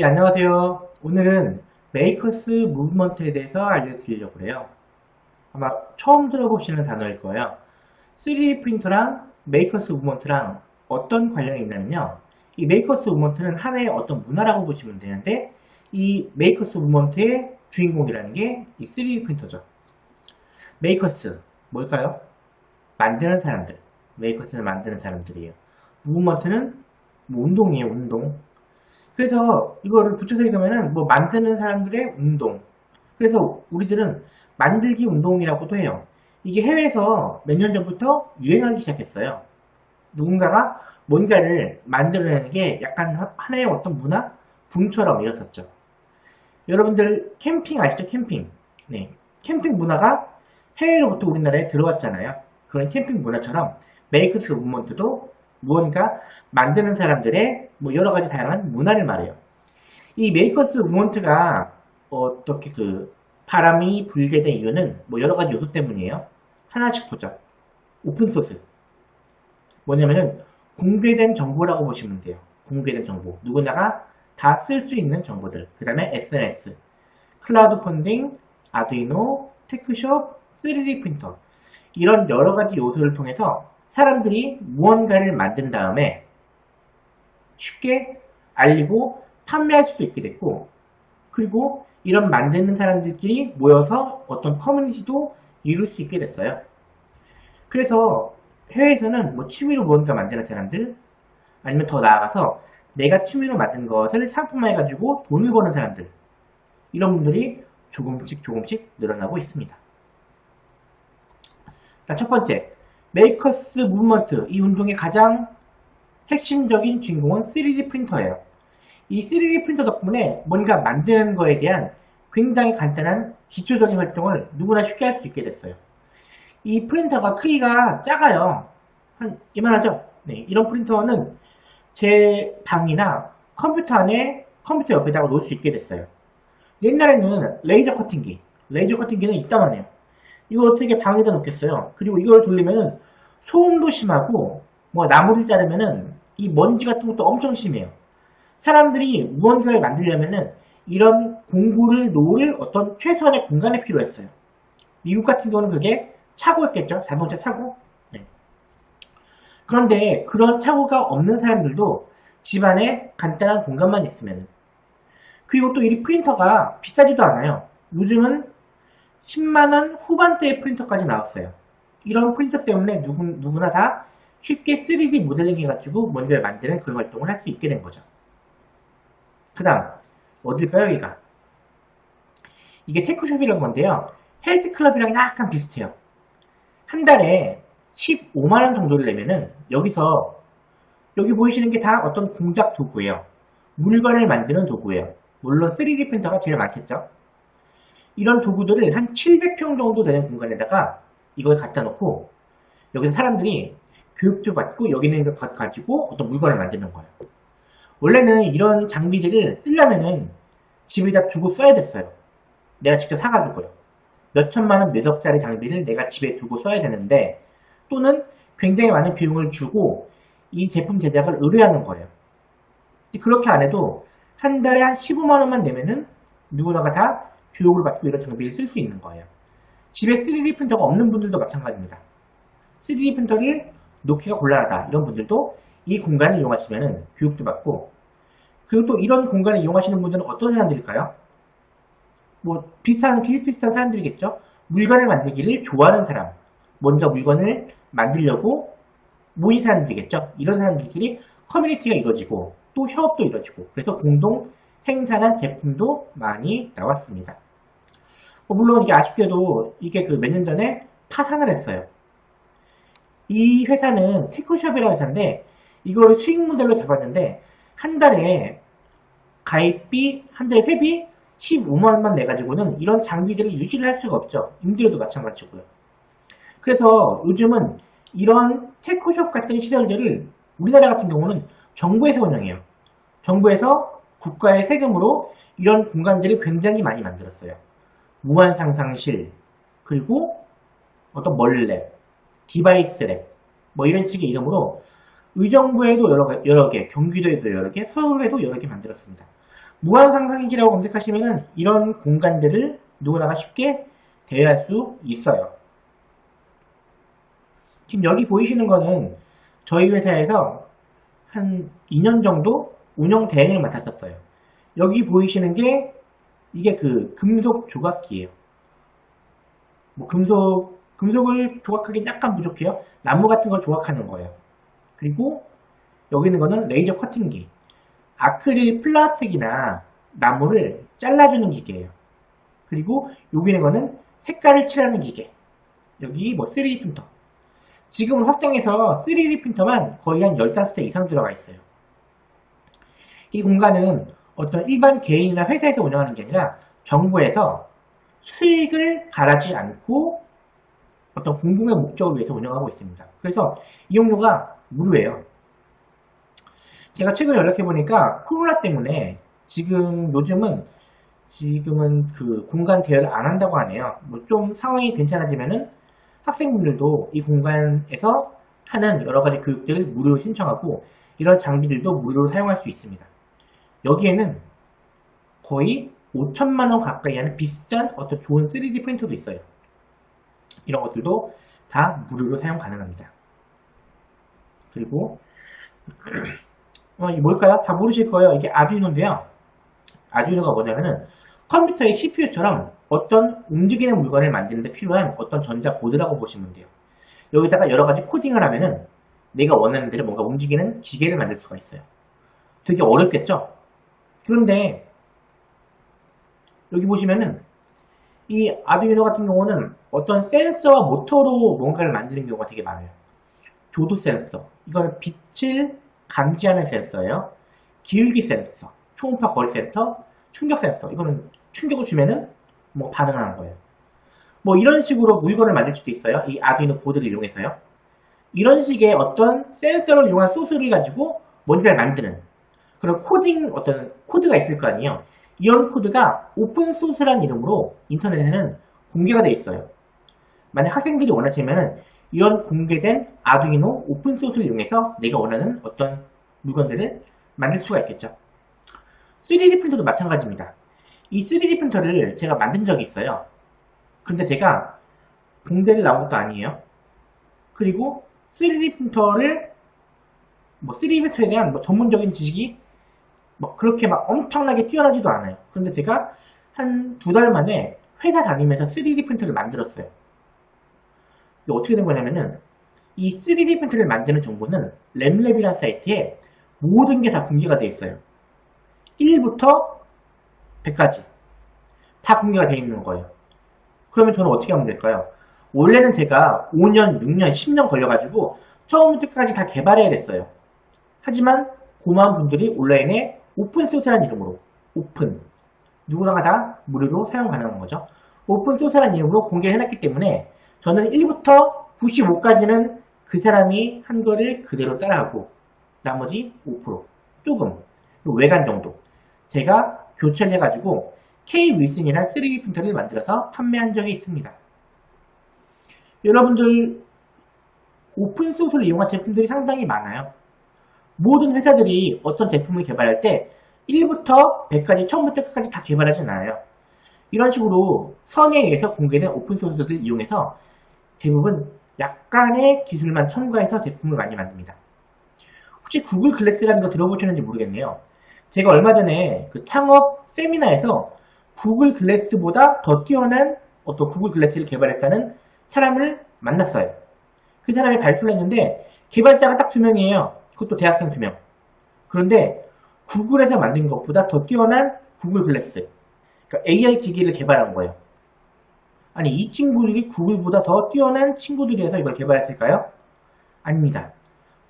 예, 안녕하세요. 오늘은 메이커스 무브먼트에 대해서 알려드리려고 해요. 아마 처음 들어보시는 단어일 거예요. 3D 프린터랑 메이커스 무브먼트랑 어떤 관련이 있냐면요. 이 메이커스 무브먼트는 하나의 어떤 문화라고 보시면 되는데 이 메이커스 무브먼트의 주인공이라는 게 이 3D 프린터죠. 메이커스, 뭘까요? 만드는 사람들. 메이커스는 만드는 사람들이에요. 무브먼트는 뭐 운동이에요, 운동. 그래서 이거를 붙여서 읽으면은 뭐 만드는 사람들의 운동. 그래서 우리들은 만들기 운동이라고도 해요. 이게 해외에서 몇 년 전부터 유행하기 시작했어요. 누군가가 뭔가를 만들어내는 게 약간 하나의 어떤 문화? 붐처럼 일었었죠. 여러분들 캠핑 아시죠? 캠핑. 네. 캠핑 문화가 해외로부터 우리나라에 들어왔잖아요. 그런 캠핑 문화처럼 메이크스 무브먼트도 무언가 만드는 사람들의 뭐 여러 가지 다양한 문화를 말해요. 이 메이커스 무브먼트가 어떻게 바람이 불게 된 이유는 뭐 여러 가지 요소 때문이에요. 하나씩 보죠. 오픈소스. 뭐냐면은 공개된 정보라고 보시면 돼요. 공개된 정보. 누구나가 다 쓸 수 있는 정보들. 그 다음에 SNS, 클라우드 펀딩, 아두이노, 테크숍, 3D 프린터. 이런 여러 가지 요소를 통해서 사람들이 무언가를 만든 다음에 쉽게 알리고 판매할 수도 있게 됐고, 그리고 이런 만드는 사람들끼리 모여서 어떤 커뮤니티도 이룰 수 있게 됐어요. 그래서 해외에서는 뭐 취미로 무언가 만드는 사람들, 아니면 더 나아가서 내가 취미로 만든 것을 상품화해가지고 돈을 버는 사람들, 이런 분들이 조금씩 조금씩 늘어나고 있습니다. 자, 첫 번째, 메이커스 무브먼트. 이 운동의 가장 핵심적인 주인공은 3D 프린터예요. 이 3D 프린터 덕분에 뭔가 만드는 거에 대한 굉장히 간단한 기초적인 활동을 누구나 쉽게 할 수 있게 됐어요. 이 프린터가 크기가 작아요. 한 이만하죠? 네, 이런 프린터는 제 방이나 컴퓨터 옆에다가 놓을 수 있게 됐어요. 옛날에는 레이저 커팅기는 이따만해요. 이거 어떻게 방에다 놓겠어요? 그리고 이걸 돌리면은 소음도 심하고 뭐 나무를 자르면은 이 먼지 같은 것도 엄청 심해요. 사람들이 무언가를 만들려면은 이런 공구를 놓을 어떤 최소한의 공간이 필요했어요. 미국 같은 경우는 그게 차고였겠죠. 자동차 차고. 네. 그런데 그런 차고가 없는 사람들도 집안에 간단한 공간만 있으면, 그리고 또 이 프린터가 비싸지도 않아요. 요즘은 10만원 후반대의 프린터까지 나왔어요. 이런 프린터 때문에 누구나 다 쉽게 3D 모델링 해가지고 뭔가를 만드는 그런 활동을 할 수 있게 된 거죠. 그 다음, 어딜까요, 여기가? 이게 테크숍이라는 건데요. 헬스클럽이랑 약간 비슷해요. 한 달에 15만원 정도를 내면은 여기서, 여기 보이시는 게 다 어떤 공작 도구예요. 물건을 만드는 도구예요. 물론 3D 프린터가 제일 많겠죠. 이런 도구들을 한 700평 정도 되는 공간에다가 이걸 갖다 놓고 여기서 사람들이 교육도 받고 여기 있는 것 가지고 어떤 물건을 만드는 거예요. 원래는 이런 장비들을 쓰려면은 집에다 두고 써야 됐어요. 내가 직접 사가지고요. 몇 천만 원, 몇 억짜리 장비를 내가 집에 두고 써야 되는데, 또는 굉장히 많은 비용을 주고 이 제품 제작을 의뢰하는 거예요. 그렇게 안 해도 한 달에 한 15만 원만 내면은 누구나가 다 교육을 받고 이런 장비를 쓸 수 있는 거예요. 집에 3D 프린터가 없는 분들도 마찬가지입니다. 3D 프린터를 놓기가 곤란하다 이런 분들도 이 공간을 이용하시면 교육도 받고, 그리고 또 이런 공간을 이용하시는 분들은 어떤 사람들일까요? 뭐 비슷비슷한 사람들이겠죠. 물건을 만들기를 좋아하는 사람, 먼저 물건을 만들려고 모인 사람들이겠죠. 이런 사람들끼리 커뮤니티가 이루어지고 또 협업도 이루어지고, 그래서 공동 생산한 제품도 많이 나왔습니다. 물론 이게 아쉽게도 이게 몇 년 전에 파산을 했어요. 이 회사는 테크숍이라는 회사인데 이거를 수익 모델로 잡았는데 한 달에 가입비, 한 달에 회비 15만 원만 내가지고는 이런 장비들을 유지를 할 수가 없죠. 임대료도 마찬가지고요. 그래서 요즘은 이런 테크숍 같은 시설들을 우리나라 같은 경우는 정부에서 운영해요. 정부에서 국가의 세금으로 이런 공간들을 굉장히 많이 만들었어요. 무한상상실, 그리고 어떤 멀랩, 디바이스랩, 뭐 이런 식의 이름으로 의정부에도 여러 개, 경기도에도 여러 개, 서울에도 여러 개 만들었습니다. 무한상상기라고 검색하시면은 이런 공간들을 누구나가 쉽게 대여할 수 있어요. 지금 여기 보이시는 거는 저희 회사에서 한 2년 정도 운영 대행을 맡았었어요. 여기 보이시는 게 이게 그 금속 조각기예요. 뭐 금속을 조각하기 약간 부족해요. 나무 같은 걸 조각하는 거예요. 그리고 여기 있는 거는 레이저 커팅기. 아크릴 플라스틱이나 나무를 잘라주는 기계예요. 그리고 여기 있는 거는 색깔을 칠하는 기계. 여기 뭐 3D 프린터. 지금은 확장해서 3D 프린터만 거의 한 15대 이상 들어가 있어요. 이 공간은 어떤 일반 개인이나 회사에서 운영하는 게 아니라 정부에서 수익을 바라지 않고 어떤 공공의 목적을 위해서 운영하고 있습니다. 그래서 이용료가 무료예요. 제가 최근에 연락해보니까 코로나 때문에 요즘은 그 공간 대여를 안 한다고 하네요. 뭐 좀 상황이 괜찮아지면은 학생분들도 이 공간에서 하는 여러 가지 교육들을 무료로 신청하고 이런 장비들도 무료로 사용할 수 있습니다. 여기에는 거의 5천만 원 가까이 하는 비싼 어떤 좋은 3D 프린터도 있어요. 이런 것들도 다 무료로 사용 가능합니다. 그리고 이게 뭘까요? 다 모르실 거예요. 이게 아두이노인데요. 아두이노가 뭐냐면은 컴퓨터의 CPU처럼 어떤 움직이는 물건을 만드는 데 필요한 어떤 전자 보드라고 보시면 돼요. 여기다가 여러 가지 코딩을 하면은 내가 원하는 대로 뭔가 움직이는 기계를 만들 수가 있어요. 되게 어렵겠죠? 그런데 여기 보시면은 이 아두이노 같은 경우는 어떤 센서와 모터로 뭔가를 만드는 경우가 되게 많아요. 조도 센서, 이거는 빛을 감지하는 센서예요. 기울기 센서, 초음파 거리 센서, 충격 센서, 이거는 충격을 주면은 뭐 반응하는 거예요. 뭐 이런 식으로 물건을 만들 수도 있어요. 이 아두이노 보드를 이용해서요. 이런 식의 어떤 센서를 이용한 소스를 가지고 뭔가를 만드는 그런 어떤 코드가 있을 거 아니에요. 이런 코드가 오픈소스라는 이름으로 인터넷에는 공개가 되어 있어요. 만약 학생들이 원하시면 이런 공개된 아두이노 오픈소스를 이용해서 내가 원하는 어떤 물건들을 만들 수가 있겠죠. 3D 프린터도 마찬가지입니다. 이 3D 프린터를 제가 만든 적이 있어요. 그런데 제가 공대를 나온 것도 아니에요. 그리고 3D 프린터를 3D 프린터에 대한 전문적인 지식이 그렇게 막 엄청나게 뛰어나지도 않아요. 그런데 제가 한 2달 만에 회사 다니면서 3D 프린터를 만들었어요. 이게 어떻게 된 거냐면은 이 3D 프린터를 만드는 정보는 램랩이라는 사이트에 모든 게 다 공개가 되어 있어요. 1부터 100까지 다 공개가 되어 있는 거예요. 그러면 저는 어떻게 하면 될까요? 원래는 제가 5년, 6년, 10년 걸려가지고 처음부터 끝까지 다 개발해야 됐어요. 하지만 고마운 분들이 온라인에 오픈소스라는 이름으로 누구나가 다 무료로 사용 가능한 거죠. 오픈소스라는 이름으로 공개를 해놨기 때문에 저는 1부터 95까지는 그 사람이 한 거를 그대로 따라하고 나머지 5% 조금 외관 정도 제가 교체를 해가지고 K-윌슨이라는 3D 프린터를 만들어서 판매한 적이 있습니다. 여러분들 오픈소스를 이용한 제품들이 상당히 많아요. 모든 회사들이 어떤 제품을 개발할 때 1부터 100까지 처음부터 끝까지 다 개발하진 않아요. 이런 식으로 선에 의해서 공개된 오픈소스를 이용해서 대부분 약간의 기술만 첨가해서 제품을 많이 만듭니다. 혹시 구글 글래스라는 거 들어보셨는지 모르겠네요. 제가 얼마 전에 그 창업 세미나에서 구글 글래스보다 더 뛰어난 어떤 구글 글래스를 개발했다는 사람을 만났어요. 그 사람이 발표를 했는데 개발자가 딱 2명이에요. 그것도 대학생 2명. 그런데 구글에서 만든 것보다 더 뛰어난 구글 글래스, 그러니까 AI 기기를 개발한 거예요. 아니 이 친구들이 구글보다 더 뛰어난 친구들이어서 이걸 개발했을까요? 아닙니다.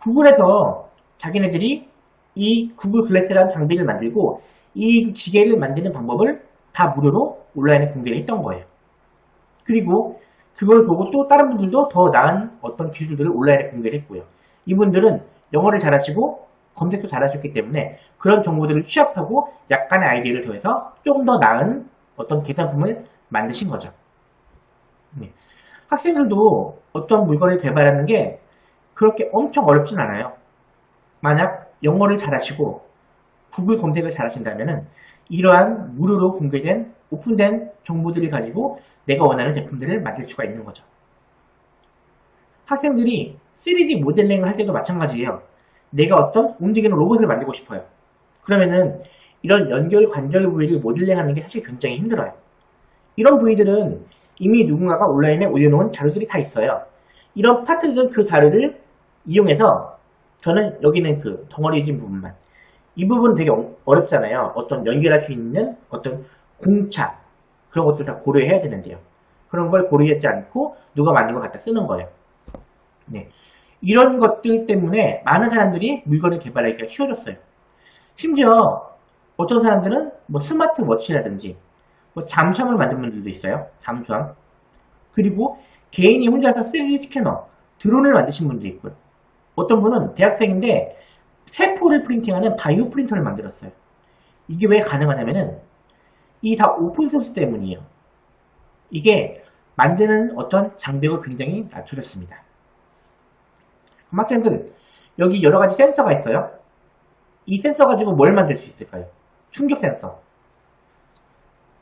구글에서 자기네들이 이 구글 글래스라는 장비를 만들고 이 기계를 만드는 방법을 다 무료로 온라인에 공개를 했던 거예요. 그리고 그걸 보고 또 다른 분들도 더 나은 어떤 기술들을 온라인에 공개를 했고요. 이분들은 영어를 잘하시고 검색도 잘하셨기 때문에 그런 정보들을 취합하고 약간의 아이디어를 더해서 조금 더 나은 어떤 개선품을 만드신 거죠. 네. 학생들도 어떤 물건을 개발하는 게 그렇게 엄청 어렵진 않아요. 만약 영어를 잘하시고 구글 검색을 잘 하신다면은 이러한 무료로 공개된 오픈된 정보들을 가지고 내가 원하는 제품들을 만들 수가 있는 거죠. 학생들이 3D 모델링을 할 때도 마찬가지예요. 내가 어떤 움직이는 로봇을 만들고 싶어요. 그러면은 이런 연결 관절 부위를 모델링하는 게 사실 굉장히 힘들어요. 이런 부위들은 이미 누군가가 온라인에 올려놓은 자료들이 다 있어요. 이런 파트들은 그 자료를 이용해서 저는 여기는 그 덩어리진 부분만 이 부분 되게 어렵잖아요. 어떤 연결할 수 있는 어떤 공차 그런 것들 다 고려해야 되는데요. 그런 걸 고려하지 않고 누가 만든 걸 갖다 쓰는 거예요. 네. 이런 것들 때문에 많은 사람들이 물건을 개발하기가 쉬워졌어요. 심지어 어떤 사람들은 뭐 스마트워치라든지 뭐 잠수함을 만든 분들도 있어요. 잠수함. 그리고 개인이 혼자서 3D 스캐너, 드론을 만드신 분도 있고요. 어떤 분은 대학생인데 세포를 프린팅하는 바이오 프린터를 만들었어요. 이게 왜 가능하냐면은 이 다 오픈소스 때문이에요. 이게 만드는 어떤 장벽을 굉장히 낮춰줬습니다. 학생들 여기 여러 가지 센서가 있어요. 이 센서 가지고 뭘 만들 수 있을까요? 충격 센서.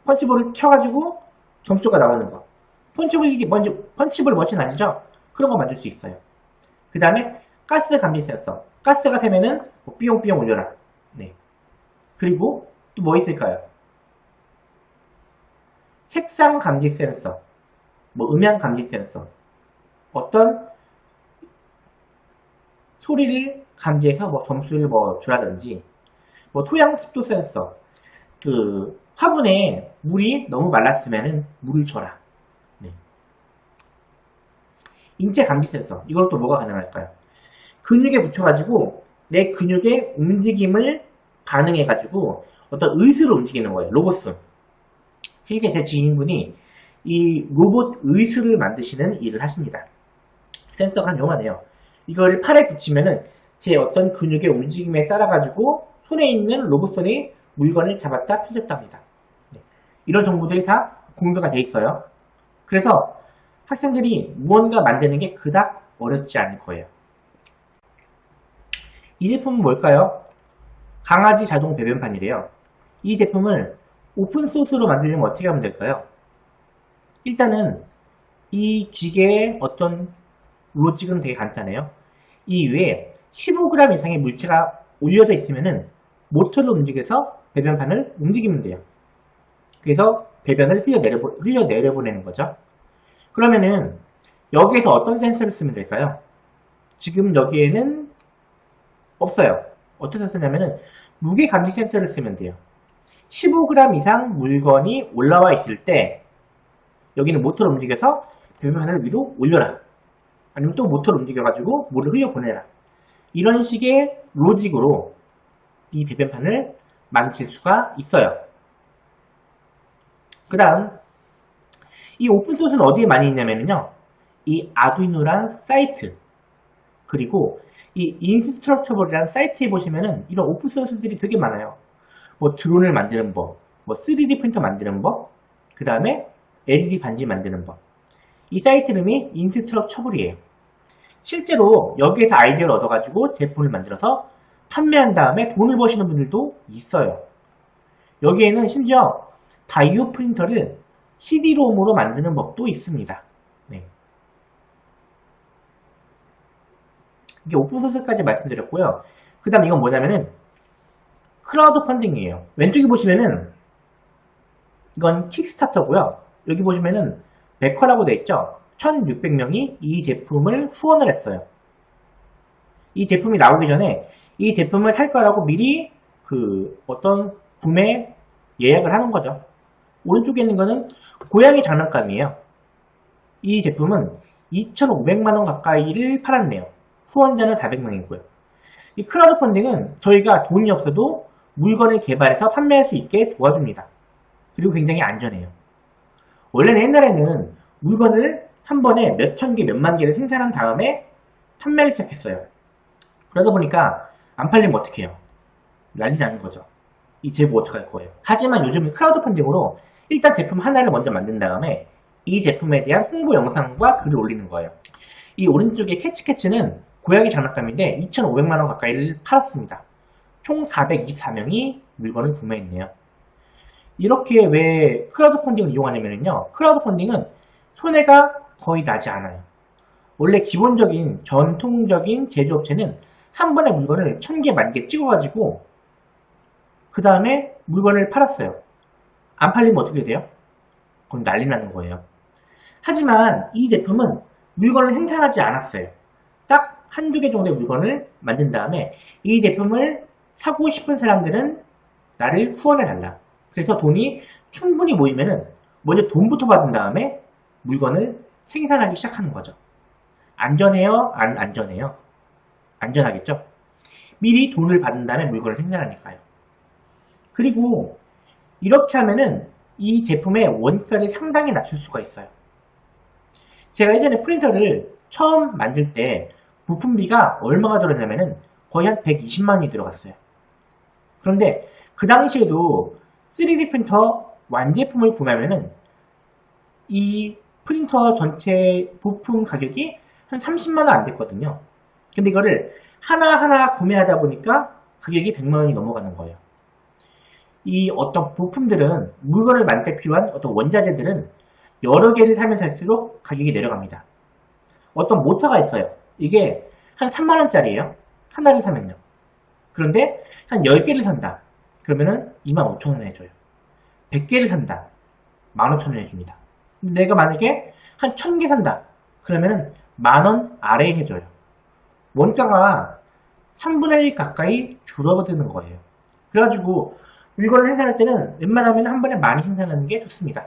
펀치볼을 쳐가지고 점수가 나오는 거. 펀치볼 머신 아시죠? 그런 거 만들 수 있어요. 그 다음에 가스 감지 센서. 가스가 새면은 뭐 삐용삐용 울려라. 네. 그리고 또 뭐 있을까요? 색상 감지 센서. 뭐 음향 감지 센서. 어떤 소리를 감지해서 뭐 점수를 뭐 주라든지 뭐 토양 습도 센서. 그 화분에 물이 너무 말랐으면은 물을 줘라. 네. 인체 감지 센서. 이걸 또 뭐가 가능할까요? 근육에 붙여가지고 내 근육의 움직임을 반응해가지고 어떤 의수를 움직이는 거예요. 로봇을. 실제 제 지인분이 이 로봇 의수를 만드시는 일을 하십니다. 센서가 한 요만해요. 이거를 팔에 붙이면은 제 어떤 근육의 움직임에 따라가지고 손에 있는 로봇손이 물건을 잡았다 펴졌다 합니다. 네. 이런 정보들이 다 공유가 돼 있어요. 그래서 학생들이 무언가 만드는 게 그닥 어렵지 않을 거예요. 이 제품은 뭘까요? 강아지 자동 배변판이래요. 이 제품을 오픈소스로 만들려면 어떻게 하면 될까요? 일단은 이 기계의 어떤 로직은 되게 간단해요. 이 위에 15g 이상의 물체가 올려져 있으면은 모터를 움직여서 배변판을 움직이면 돼요. 그래서 배변을 흘려내려보내는 거죠. 그러면은 여기에서 어떤 센서를 쓰면 될까요? 지금 여기에는 없어요. 어떻게 쓰냐면은 무게 감지 센서를 쓰면 돼요. 15g 이상 물건이 올라와 있을 때 여기는 모터를 움직여서 배변판을 위로 올려라. 아니면 또 모터를 움직여가지고 물을 흘려보내라. 이런 식의 로직으로 이 배변판을 만들 수가 있어요. 그 다음 이 오픈소스는 어디에 많이 있냐면요. 이 아두이노란 사이트 그리고 이 인스트럭처블이라는 사이트에 보시면은 이런 오픈소스들이 되게 많아요. 뭐 드론을 만드는 법, 뭐 3D 프린터 만드는 법, 그 다음에 LED 반지 만드는 법. 이 사이트 이름이 인스트럭처블이에요. 실제로 여기에서 아이디어를 얻어가지고 제품을 만들어서 판매한 다음에 돈을 버시는 분들도 있어요. 여기에는 심지어 바이오 프린터를 CD롬으로 만드는 법도 있습니다. 네. 이게 오픈소스까지 말씀드렸고요. 그 다음 이건 뭐냐면은 크라우드 펀딩이에요. 왼쪽에 보시면은 이건 킥스타터고요. 여기 보시면은 베커라고 되어 있죠. 1600명이 이 제품을 후원을 했어요. 이 제품이 나오기 전에 이 제품을 살 거라고 미리 그 어떤 구매 예약을 하는 거죠. 오른쪽에 있는 거는 고양이 장난감이에요. 이 제품은 2,500만원 가까이를 팔았네요. 후원자는 400명이고요. 이 크라우드 펀딩은 저희가 돈이 없어도 물건을 개발해서 판매할 수 있게 도와줍니다. 그리고 굉장히 안전해요. 원래는 옛날에는 물건을 한 번에 몇천 개, 몇만 개를 생산한 다음에 판매를 시작했어요. 그러다 보니까 안 팔리면 어떡해요? 난리 나는 거죠. 이 제품 어떡할 거예요? 하지만 요즘은 크라우드 펀딩으로 일단 제품 하나를 먼저 만든 다음에 이 제품에 대한 홍보 영상과 글을 올리는 거예요. 이 오른쪽에 캐치캐치는 고양이 장난감인데 2,500만원 가까이를 팔았습니다. 총 424명이 물건을 구매했네요. 이렇게 왜 크라우드 펀딩을 이용하냐면요. 크라우드 펀딩은 손해가 거의 나지 않아요. 원래 기본적인 전통적인 제조업체는 한 번에 물건을 1000개, 10,000개 찍어가지고 그 다음에 물건을 팔았어요. 안 팔리면 어떻게 돼요? 그럼 난리 나는 거예요. 하지만 이 제품은 물건을 생산하지 않았어요. 딱 한두 개 정도의 물건을 만든 다음에 이 제품을 사고 싶은 사람들은 나를 후원해달라. 그래서 돈이 충분히 모이면은 먼저 돈부터 받은 다음에 물건을 생산하기 시작하는 거죠. 안전해요? 안 안전해요? 안전하겠죠? 미리 돈을 받은 다음에 물건을 생산하니까요. 그리고 이렇게 하면은 이 제품의 원가를 상당히 낮출 수가 있어요. 제가 예전에 프린터를 처음 만들 때 부품비가 얼마가 들었냐면은 거의 한 120만 원이 들어갔어요. 그런데 그 당시에도 3D 프린터 완제품을 구매하면은 이 프린터 전체 부품 가격이 한 30만 원 안 됐거든요. 근데 이거를 하나하나 구매하다 보니까 가격이 100만 원이 넘어가는 거예요. 이 어떤 부품들은 물건을 만들 때 필요한 어떤 원자재들은 여러 개를 사면 살수록 가격이 내려갑니다. 어떤 모터가 있어요. 이게 한 3만 원짜리예요. 하나를 사면요. 그런데 한 10개를 산다. 그러면은 25,000원 해줘요. 100개를 산다. 15,000원 해줍니다. 내가 만약에 한 1000개 산다. 그러면은 만원 아래에 해줘요. 원가가 3분의 1 가까이 줄어드는 거예요. 그래가지고 물건을 생산할 때는 웬만하면 한 번에 많이 생산하는 게 좋습니다.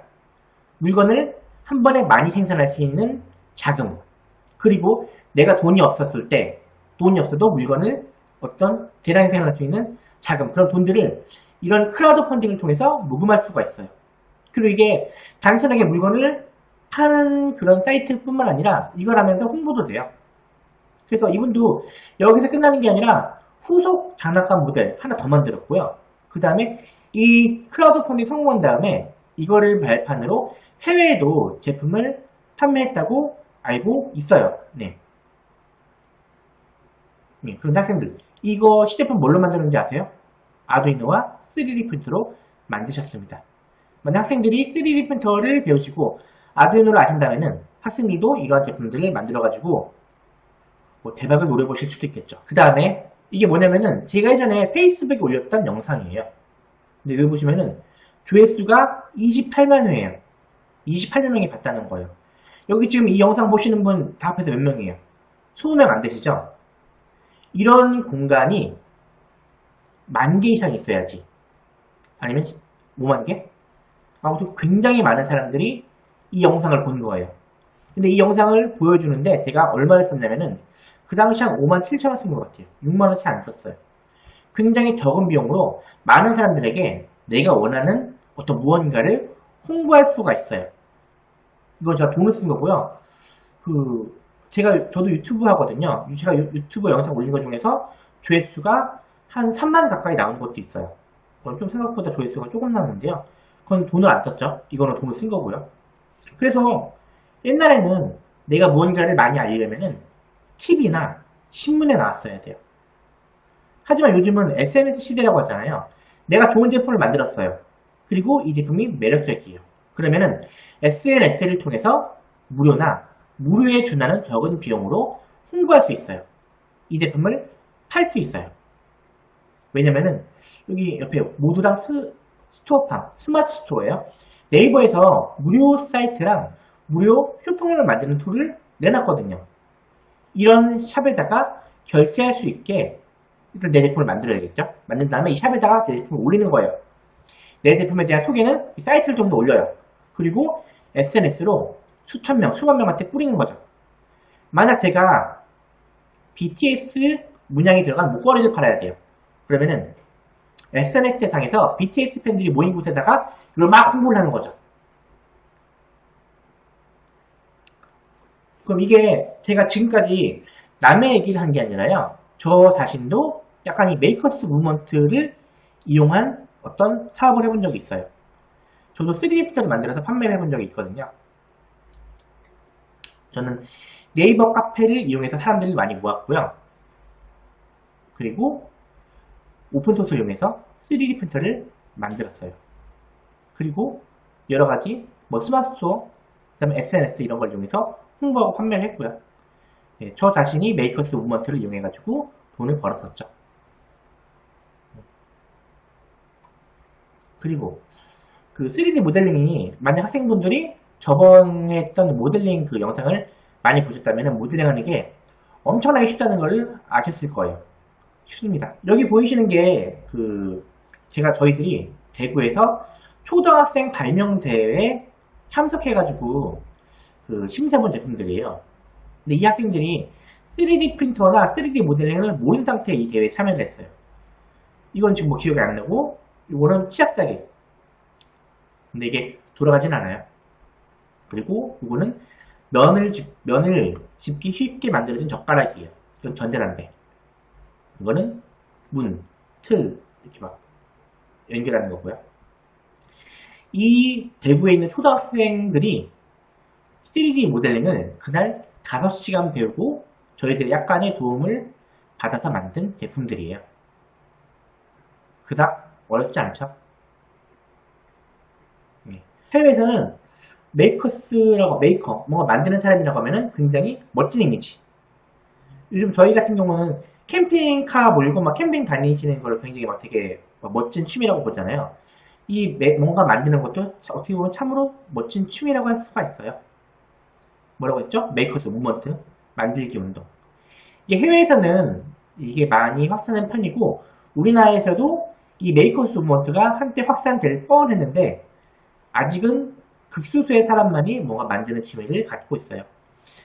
물건을 한 번에 많이 생산할 수 있는 자금, 그리고 내가 돈이 없었을 때, 돈이 없어도 물건을 어떤 대량에 생산할 수 있는 자금, 그런 돈들을 이런 크라우드 펀딩을 통해서 모금할 수가 있어요. 그리고 이게 단순하게 물건을 파는 그런 사이트뿐만 아니라 이걸 하면서 홍보도 돼요. 그래서 이분도 여기서 끝나는 게 아니라 후속 장난감 모델 하나 더 만들었고요. 그 다음에 이 크라우드 펀딩 성공한 다음에 이거를 발판으로 해외에도 제품을 판매했다고 알고 있어요. 네. 그런데 학생들, 이거 시제품 뭘로 만들었는지 아세요? 아두이노와 3D 프린터로 만드셨습니다. 만약 학생들이 3D 프린터를 배우시고 아두이노를 아신다면 학생들도 이러한 제품들을 만들어가지고 뭐 대박을 노려보실 수도 있겠죠. 그 다음에 이게 뭐냐면은 제가 예전에 페이스북에 올렸던 영상이에요. 근데 여기 보시면은 조회수가 28만 회예요. 28만 명이 봤다는 거예요. 여기 지금 이 영상 보시는 분 다 합해서 몇 명이에요? 20명 안 되시죠? 이런 공간이 10,000개 이상 있어야지. 아니면 5만 개? 아무튼 굉장히 많은 사람들이 이 영상을 본 거예요. 근데 이 영상을 보여주는데 제가 얼마를 썼냐면은 그 당시 한 5만 7천 원 쓴 것 같아요. 6만 원치 안 썼어요. 굉장히 적은 비용으로 많은 사람들에게 내가 원하는 어떤 무언가를 홍보할 수가 있어요. 이건 제가 돈을 쓴 거고요. 저도 유튜브 하거든요. 제가 유튜브 영상 올린 것 중에서 조회수가 한 3만 가까이 나온 것도 있어요. 그건 좀 생각보다 조회수가 조금 나는데요. 그건 돈을 안 썼죠. 이거는 돈을 쓴 거고요. 그래서 옛날에는 내가 무언가를 많이 알리려면은 TV나 신문에 나왔어야 돼요. 하지만 요즘은 SNS 시대라고 하잖아요. 내가 좋은 제품을 만들었어요. 그리고 이 제품이 매력적이에요. 그러면은 SNS를 통해서 무료나 무료에 준하는 적은 비용으로 홍보할 수 있어요. 이 제품을 팔 수 있어요. 왜냐면은 여기 옆에 모두랑 스토어팜, 스마트 스토어예요. 네이버에서 무료 사이트랑 무료 쇼핑몰을 만드는 툴을 내놨거든요. 이런 샵에다가 결제할 수 있게 일단 내 제품을 만들어야겠죠. 만든 다음에 이 샵에다가 내 제품을 올리는 거예요. 내 제품에 대한 소개는 이 사이트를 좀 더 올려요. 그리고 SNS로 수천 명, 수만 명한테 뿌리는 거죠. 만약 제가 BTS 문양이 들어간 목걸이를 팔아야 돼요. 그러면은 SNS 상에서 BTS 팬들이 모인 곳에다가 이걸 막 홍보를 하는 거죠. 그럼 이게 제가 지금까지 남의 얘기를 한 게 아니라요. 저 자신도 약간 이 메이커스 무브먼트를 이용한 어떤 사업을 해본 적이 있어요. 저도 3D 프린터를 만들어서 판매를 해본 적이 있거든요. 저는 네이버 카페를 이용해서 사람들을 많이 모았고요. 그리고 오픈소스를 이용해서 3D 프린터를 만들었어요. 그리고 여러 가지 뭐 스마트 스토어, 그다음에 SNS 이런 걸 이용해서 홍보하고 판매를 했고요. 네, 저 자신이 메이커스 무브먼트를 이용해가지고 돈을 벌었었죠. 그리고 그 3D 모델링이 만약 학생분들이 저번에 했던 모델링 그 영상을 많이 보셨다면 모델링 하는 게 엄청나게 쉽다는 걸 아셨을 거예요. 쉽습니다. 여기 보이시는 게 그 제가 저희들이 대구에서 초등학생 발명대회에 참석해가지고 그 심사본 제품들이에요. 근데 이 학생들이 3D 프린터나 3D 모델링을 모른 상태에 이 대회에 참여를 했어요. 이건 지금 뭐 기억이 안 나고 이거는 치약자기. 근데 이게 돌아가진 않아요. 그리고 이거는 면을 집기 쉽게 만들어진 젓가락이에요. 이건 전자담배. 이거는 문, 틀 이렇게 막 연결하는 거고요. 이 대구에 있는 초등학생들이 3D 모델링을 그날 5시간 배우고 저희들의 약간의 도움을 받아서 만든 제품들이에요. 그닥 어렵지 않죠? 해외에서는 메이커, 뭔가 만드는 사람이라고 하면은 굉장히 멋진 이미지. 요즘 저희 같은 경우는 캠핑카 몰고 막 캠핑 다니시는 걸 굉장히 막 되게 멋진 취미라고 보잖아요. 뭔가 만드는 것도 어떻게 보면 참으로 멋진 취미라고 할 수가 있어요. 뭐라고 했죠? 메이커스 무브먼트, 만들기 운동. 이게 해외에서는 이게 많이 확산된 편이고 우리나라에서도 이 메이커스 무브먼트가 한때 확산될 뻔했는데 아직은 극소수의 사람만이 뭔가 만드는 취미를 갖고 있어요.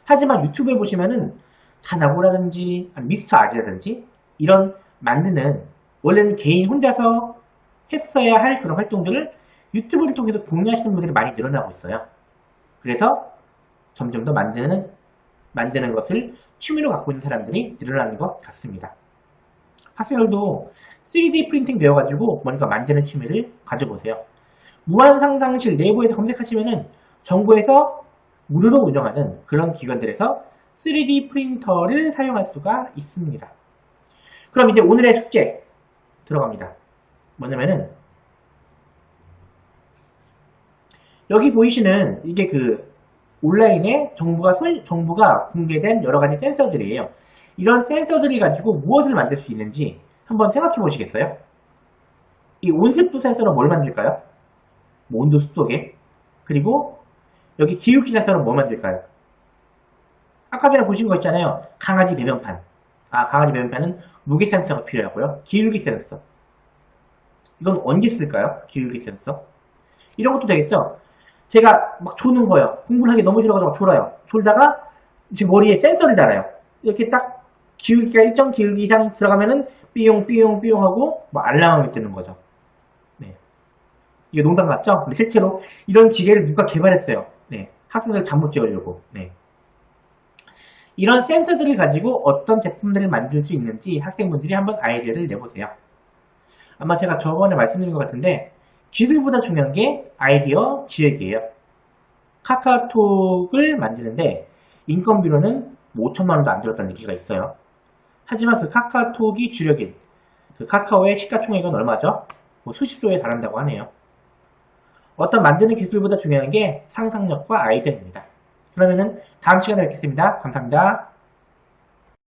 하지만 유튜브에 보시면은 다나고라든지 미스터 아지라든지 이런 만드는 원래는 개인 혼자서 했어야 할 그런 활동들을 유튜브를 통해서 공유하시는 분들이 많이 늘어나고 있어요. 그래서 점점 더 만드는 것을 취미로 갖고 있는 사람들이 늘어나는 것 같습니다. 학생들도 3D 프린팅 배워가지고 뭔가 만드는 취미를 가져보세요. 무한상상실 내부에서 검색하시면은 정부에서 무료로 운영하는 그런 기관들에서 3D 프린터를 사용할 수가 있습니다. 그럼 이제 오늘의 숙제 들어갑니다. 뭐냐면은 여기 보이시는 이게 그 온라인에 정부가 공개된 여러 가지 센서들이에요. 이런 센서들이 가지고 무엇을 만들 수 있는지 한번 생각해 보시겠어요? 이 온습도 센서는 뭘 만들까요? 온도 습도계. 그리고 여기 기울기 센서는 뭘 만들까요? 아까 전에 보신 거 있잖아요. 강아지 배변판. 강아지 배변판은 무게 센서가 필요하고요. 기울기 센서. 이건 언제 쓸까요? 기울기 센서. 이런 것도 되겠죠? 제가 막 조는 거예요. 공부를 하기 너무 싫어가지고 졸아요. 졸다가 지금 머리에 센서를 달아요. 이렇게 딱 기울기가 일정 기울기 이상 들어가면은 삐용 하고 뭐 알람이 뜨는 거죠. 네. 이게 농담 같죠? 근데 실제로 이런 기계를 누가 개발했어요. 네. 학생들 잠 못 재우려고. 네. 이런 센서들을 가지고 어떤 제품들을 만들 수 있는지 학생분들이 한번 아이디어를 내보세요. 아마 제가 저번에 말씀드린 것 같은데 기술보다 중요한 게 아이디어 기획이에요. 카카오톡을 만드는데 인건비로는 5천만 원도 안 들었다는 얘기가 있어요. 하지만 그 카카오톡이 주력인 그 카카오의 시가총액은 얼마죠? 뭐 수십조에 달한다고 하네요. 어떤 만드는 기술보다 중요한 게 상상력과 아이디어입니다. 그러면은 다음 시간에 뵙겠습니다. 감사합니다.